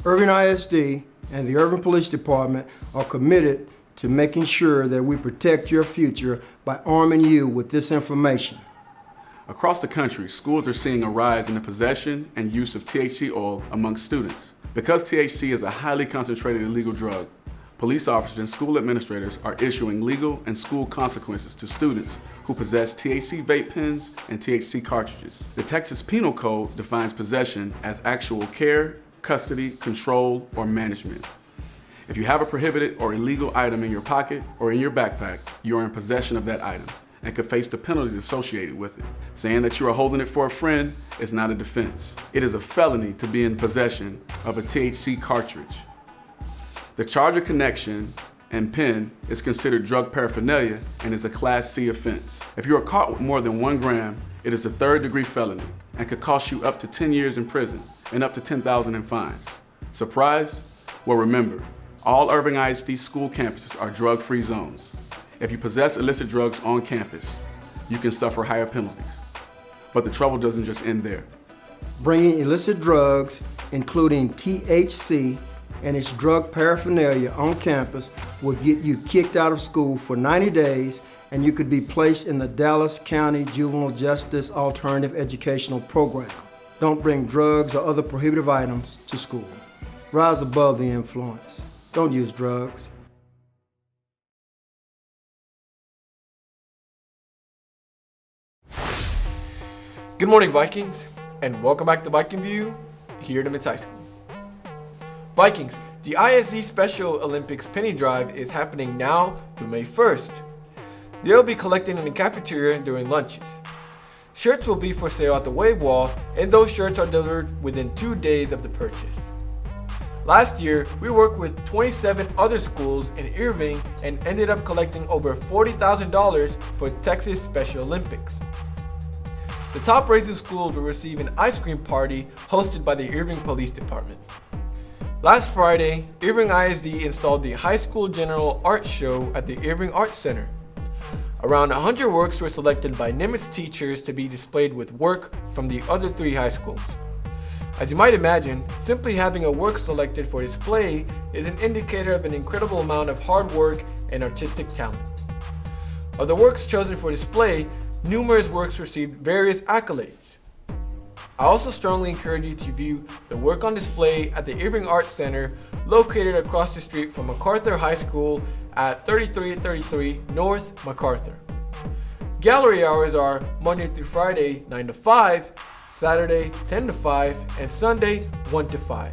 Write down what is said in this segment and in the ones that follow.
Irving ISD and the Irving Police Department are committed to making sure that we protect your future by arming you with this information. Across the country, schools are seeing a rise in the possession and use of THC oil among students. Because THC is a highly concentrated illegal drug, police officers and school administrators are issuing legal and school consequences to students who possess THC vape pens and THC cartridges. The Texas Penal Code defines possession as actual care, custody, control, or management. If you have a prohibited or illegal item in your pocket or in your backpack, you are in possession of that item and could face the penalties associated with it. Saying that you are holding it for a friend is not a defense. It is a felony to be in possession of a THC cartridge. The charge of connection and pen is considered drug paraphernalia and is a Class C offense. If you are caught with more than 1 gram, it is a third-degree felony and could cost you up to 10 years in prison and up to $10,000 in fines. Surprised? Well, remember, all Irving ISD school campuses are drug-free zones. If you possess illicit drugs on campus, you can suffer higher penalties. But the trouble doesn't just end there. Bringing illicit drugs, including THC and its drug paraphernalia on campus, will get you kicked out of school for 90 days, and you could be placed in the Dallas County Juvenile Justice Alternative Educational Program. Don't bring drugs or other prohibitive items to school. Rise above the influence. Don't use drugs. Good morning, Vikings, and welcome back to Viking View here at Nimitz High School. Vikings, the ISD Special Olympics penny drive is happening now through May 1st. They'll be collecting in the cafeteria during lunches. Shirts will be for sale at the wave wall, and those shirts are delivered within 2 days of the purchase. Last year, we worked with 27 other schools in Irving and ended up collecting over $40,000 for Texas Special Olympics. The top rated schools will receive an ice cream party hosted by the Irving Police Department. Last Friday, Irving ISD installed the High School General Art Show at the Irving Arts Center. Around 100 works were selected by Nimitz teachers to be displayed with work from the other 3 high schools. As you might imagine, simply having a work selected for display is an indicator of an incredible amount of hard work and artistic talent. Of the works chosen for display, numerous works received various accolades. I also strongly encourage you to view the work on display at the Irving Arts Center, located across the street from MacArthur High School at 3333 North MacArthur. Gallery hours are Monday through Friday 9 to 5, Saturday 10 to 5, and Sunday 1 to 5.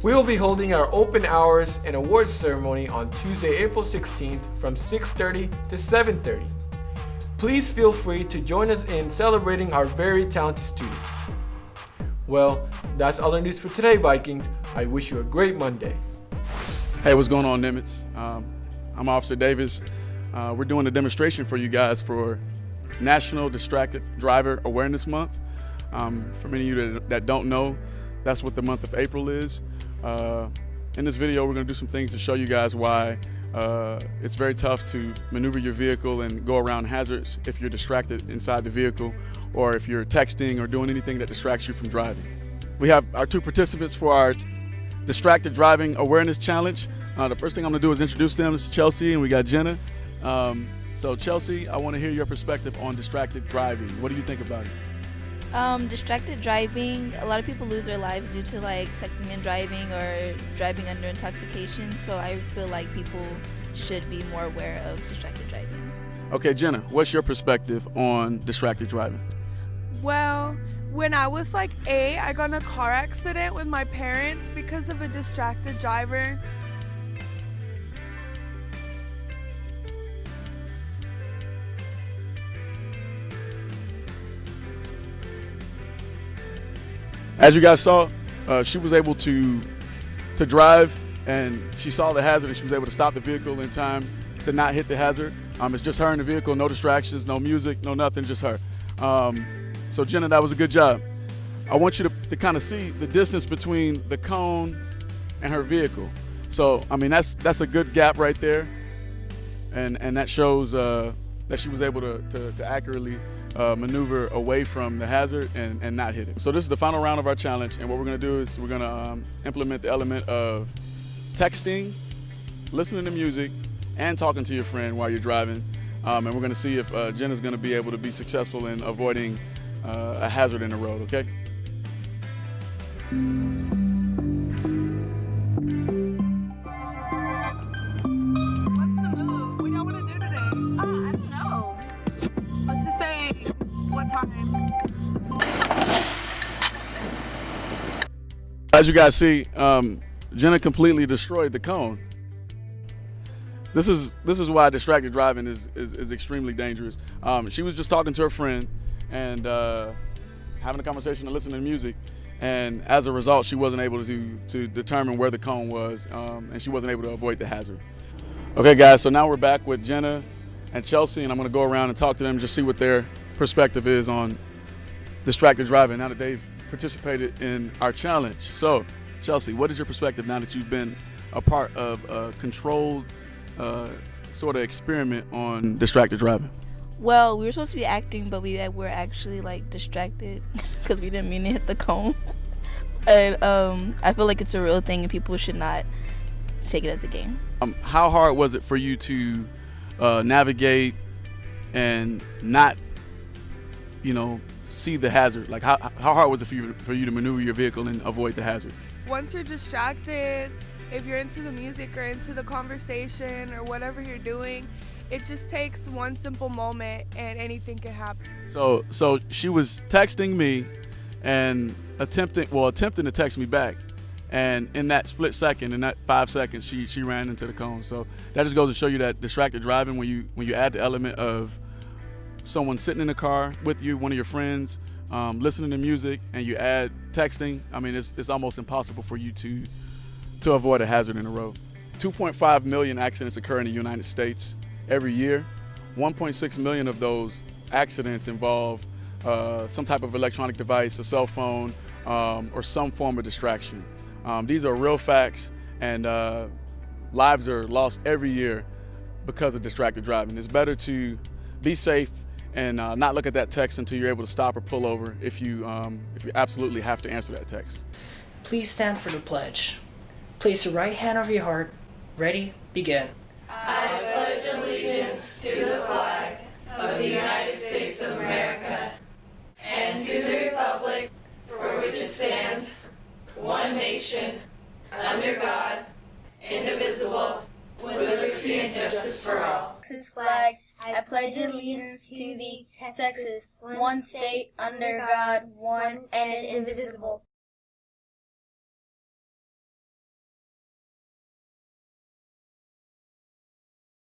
We will be holding our open hours and awards ceremony on Tuesday, April 16th from 6:30 to 7:30. Please feel free to join us in celebrating our very talented students. Well, that's all the news for today, Vikings. I wish you a great Monday. Hey, what's going on, Nimitz? I'm Officer Davis. We're doing a demonstration for you guys for National Distracted Driver Awareness Month. For many of you that don't know, that's what the month of April is. In this video, we're going to do some things to show you guys why it's very tough to maneuver your vehicle and go around hazards if you're distracted inside the vehicle, or if you're texting or doing anything that distracts you from driving. We have our 2 participants for our Distracted Driving Awareness Challenge. The first thing I'm going to do is introduce them. It's Chelsea and we got Jenna. So Chelsea, I want to hear your perspective on distracted driving. What do you think about it? Distracted driving, a lot of people lose their lives due to like texting and driving or driving under intoxication, so I feel like people should be more aware of distracted driving. Okay, Jenna, what's your perspective on distracted driving? Well, when I was like 8, I got in a car accident with my parents because of a distracted driver. As you guys saw, she was able to drive, and she saw the hazard and she was able to stop the vehicle in time to not hit the hazard. It's just her in the vehicle, no distractions, no music, no nothing, just her. So Jenna, that was a good job. I want you to kind of see the distance between the cone and her vehicle. So, I mean, that's a good gap right there. And that shows that she was able to accurately maneuver away from the hazard and not hit it. So this is the final round of our challenge, and what we're gonna do is we're gonna implement the element of texting, listening to music, and talking to your friend while you're driving. And we're gonna see if Jenna's gonna be able to be successful in avoiding a hazard in the road, okay? What's the move? What do y'all want to do today? I don't know. Let's just say what time. As you guys see, Jenna completely destroyed the cone. This is why distracted driving is extremely dangerous. She was just talking to her friend and having a conversation and listening to music, and as a result, she wasn't able to determine where the cone was, and she wasn't able to avoid the hazard. Okay, guys, so now we're back with Jenna and Chelsea, and I'm going to go around and talk to them, just see what their perspective is on distracted driving now that they've participated in our challenge. So, Chelsea, what is your perspective now that you've been a part of a controlled sort of experiment on distracted driving? Well, we were supposed to be acting, but we were actually like distracted because we didn't mean to hit the cone. And I feel like it's a real thing and people should not take it as a game. How hard was it for you to navigate and not, see the hazard? Like how hard was it for you to maneuver your vehicle and avoid the hazard? Once you're distracted, if you're into the music or into the conversation or whatever you're doing, it just takes one simple moment and anything can happen. So she was texting me and attempting to text me back, and in that split second, in that 5 seconds, she ran into the cone. So that just goes to show you that distracted driving, when you add the element of someone sitting in the car with you, one of your friends, listening to music, and you add texting, I mean, it's almost impossible for you to avoid a hazard in the road. 2.5 million accidents occur in the United States every year. 1.6 million of those accidents involve some type of electronic device, a cell phone, or some form of distraction. These are real facts, and lives are lost every year because of distracted driving. It's better to be safe and not look at that text until you're able to stop or pull over if you absolutely have to answer that text. Please stand for the pledge. Place your right hand over your heart. Ready, begin. I pledge allegiance to the flag of the United States of America and to the republic for which it stands, one nation, under God, indivisible, with liberty and justice for all. Texas flag, I pledge allegiance to thee, Texas, one state, under God, one and indivisible,